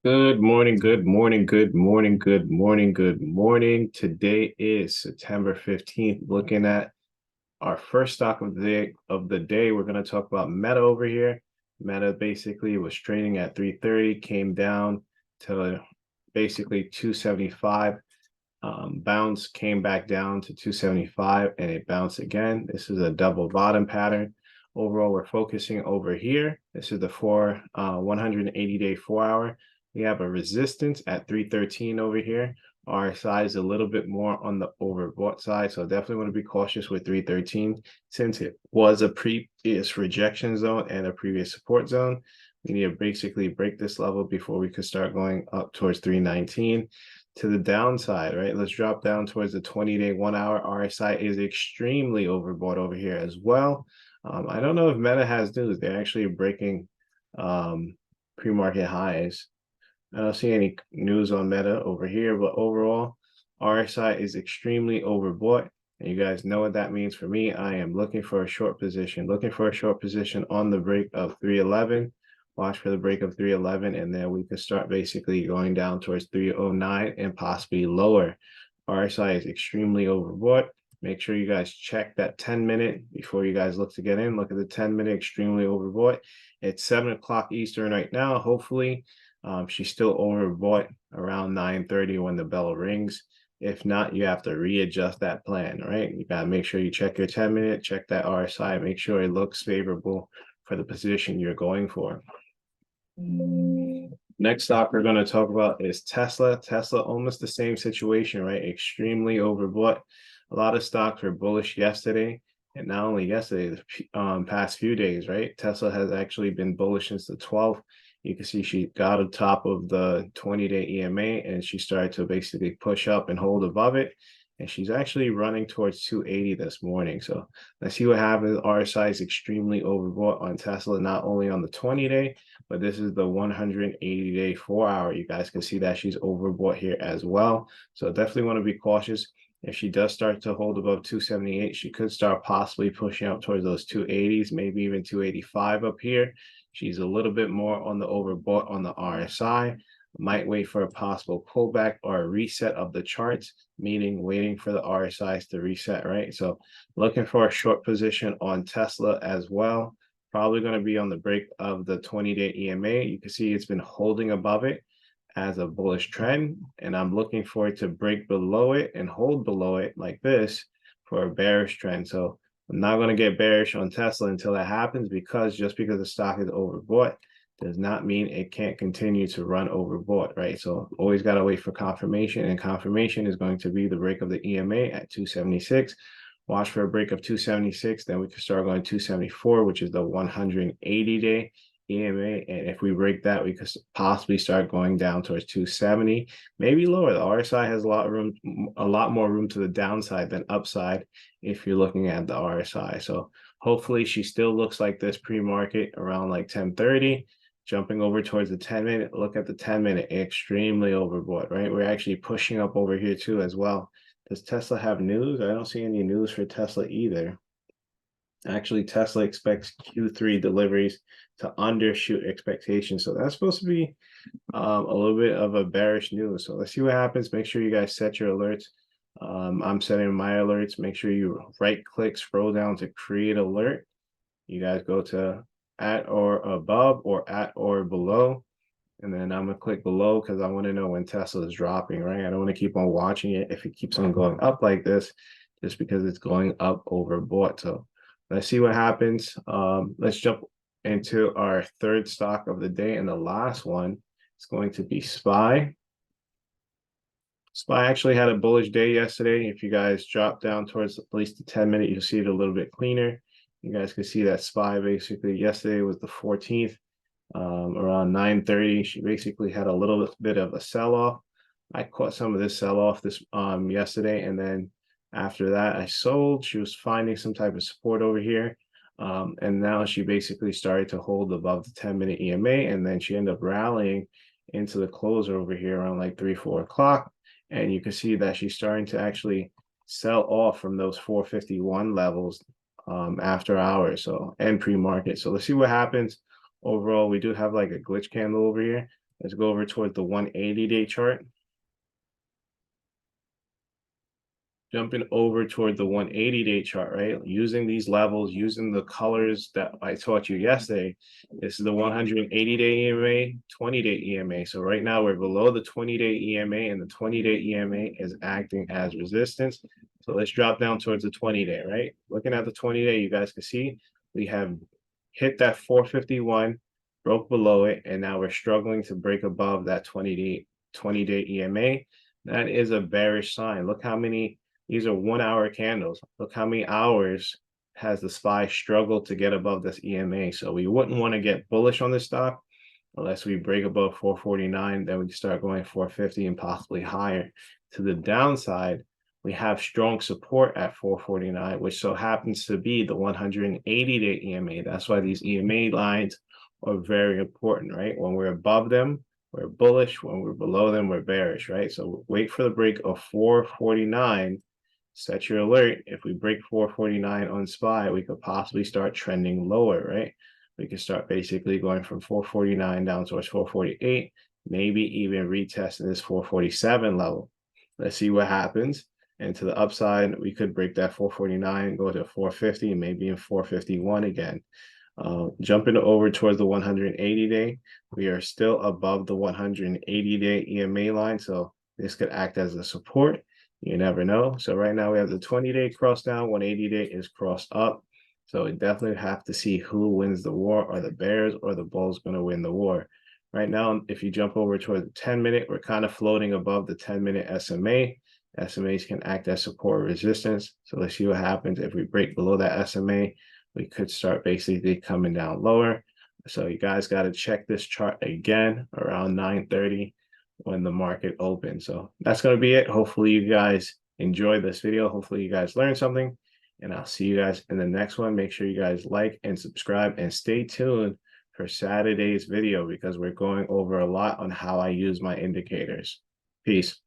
Good morning, good morning, good morning, good morning, good morning. Today is September 15th. Looking at our first stock of the day, we're going to talk about Meta over here. Meta basically was trading at 330, came down to basically 275. Bounce came back down to 275 and it bounced again. This is a double bottom pattern. Overall, we're focusing over here. This is the 180-day 4 hour. We have a resistance at 313 over here. RSI is a little bit more on the overbought side, so definitely want to be cautious with 313 since it was a previous rejection zone and a previous support zone. We need to basically break this level before we could start going up towards 319 to the downside, right? Let's drop down towards the 20-day 1 hour. RSI is extremely overbought over here as well. I don't know if Meta has news. They're actually breaking pre-market highs. I don't see any news on Meta over here, but overall, RSI is extremely overbought. And you guys know what that means for me. I am looking for a short position, on the break of 311. Watch for the break of 311, and then we can start basically going down towards 309 and possibly lower. RSI is extremely overbought. Make sure you guys check that 10-minute before you guys look to get in. Look at the 10-minute, extremely overbought. It's 7 o'clock Eastern right now. Hopefully, she's still overbought around 9:30 when the bell rings. If not, you have to readjust that plan, right? You got to make sure you check your 10-minute, check that RSI, make sure it looks favorable for the position you're going for. Next stock we're going to talk about is Tesla. Tesla, almost the same situation, right? Extremely overbought. A lot of stocks were bullish yesterday, and not only yesterday, the past few days, right? Tesla has actually been bullish since the 12th. You can see she got on top of the 20-day EMA, and she started to basically push up and hold above it. And she's actually running towards 280 this morning. So let's see what happens. RSI is extremely overbought on Tesla, not only on the 20-day, but this is the 180-day 4 hour. You guys can see that she's overbought here as well. So definitely want to be cautious. If she does start to hold above 278, she could start possibly pushing up towards those 280s, maybe even 285 up here. She's a little bit more on the overbought on the RSI. Might wait for a possible pullback or a reset of the charts, meaning waiting for the RSIs to reset, right? So looking for a short position on Tesla as well. Probably going to be on the break of the 20-day EMA. You can see it's been holding above it as a bullish trend, and I'm looking for it to break below it and hold below it like this for a bearish trend. So I'm not going to get bearish on Tesla until that happens, because just because the stock is overbought does not mean it can't continue to run overbought, right? So always got to wait for confirmation, and confirmation is going to be the break of the EMA at 276. Watch for a break of 276, then we can start going 274, which is the 180-day EMA. And if we break that, we could possibly start going down towards 270, maybe lower. The RSI has a lot more room to the downside than upside if you're looking at the RSI. So hopefully she still looks like this pre-market around like 10:30. Jumping over towards the 10-minute, look at the 10-minute, extremely overbought, right? We're actually pushing up over here too as well. Does Tesla have news? I don't see any news for Tesla either. Actually, Tesla expects Q3 deliveries to undershoot expectations. So that's supposed to be a little bit of a bearish news. So let's see what happens. Make sure you guys set your alerts. I'm setting my alerts. Make sure you right click, scroll down to create alert. You guys go to at or above or at or below. And then I'm going to click below because I want to know when Tesla is dropping, right? I don't want to keep on watching it if it keeps on going up like this, just because it's going up overbought. So let's see what happens. Let's jump into our third stock of the day, and the last one is going to be SPY. SPY actually had a bullish day yesterday. If you guys drop down towards at least the 10-minute, you'll see it a little bit cleaner. You guys can see that SPY basically yesterday was the 14th. Around 9:30, she basically had a little bit of a sell-off. I caught some of this sell-off this yesterday, and then after that I sold. She was finding some type of support over here, and now she basically started to hold above the 10-minute EMA, and then she ended up rallying into the closer over here around like 3-4 o'clock, and you can see that she's starting to actually sell off from those 451 levels after hours, so and pre-market. So let's see what happens. Overall, we do have like a glitch candle over here. Let's go over towards the 180-day chart. Jumping over toward the 180-day chart, right? Using these levels, using the colors that I taught you yesterday. This is the 180-day EMA, 20-day EMA. So right now we're below the 20-day EMA, and the 20-day EMA is acting as resistance. So let's drop down towards the 20-day, right? Looking at the 20-day, you guys can see we have hit that 451, broke below it, and now we're struggling to break above that 20-day EMA. That is a bearish sign. Look how many. These are 1 hour candles. Look how many hours has the SPY struggled to get above this EMA. So we wouldn't want to get bullish on this stock unless we break above 449. Then we can start going 450 and possibly higher. To the downside, we have strong support at 449, which so happens to be the 180-day EMA. That's why these EMA lines are very important, right? When we're above them, we're bullish. When we're below them, we're bearish, right? So wait for the break of 449. Set your alert. If we break 449 on SPY, we could possibly start trending lower, right? We could start basically going from 449 down towards 448, maybe even retesting this 447 level. Let's see what happens. And to the upside, we could break that 449, go to 450, maybe in 451 again. Jumping over towards the 180-day, we are still above the 180-day EMA line, so this could act as a support. You never know. So right now we have the 20-day cross down, 180-day is crossed up. So we definitely have to see who wins the war. Are the bears or the bulls going to win the war? Right now, if you jump over toward the 10-minute, we're kind of floating above the 10-minute SMA. SMAs can act as support or resistance. So let's see what happens. If we break below that SMA, we could start basically coming down lower. So you guys got to check this chart again around 9:30 when the market opens. So that's going to be it. Hopefully you guys enjoyed this video. Hopefully you guys learned something, and I'll see you guys in the next one. Make sure you guys like and subscribe, and stay tuned for Saturday's video because we're going over a lot on how I use my indicators. Peace.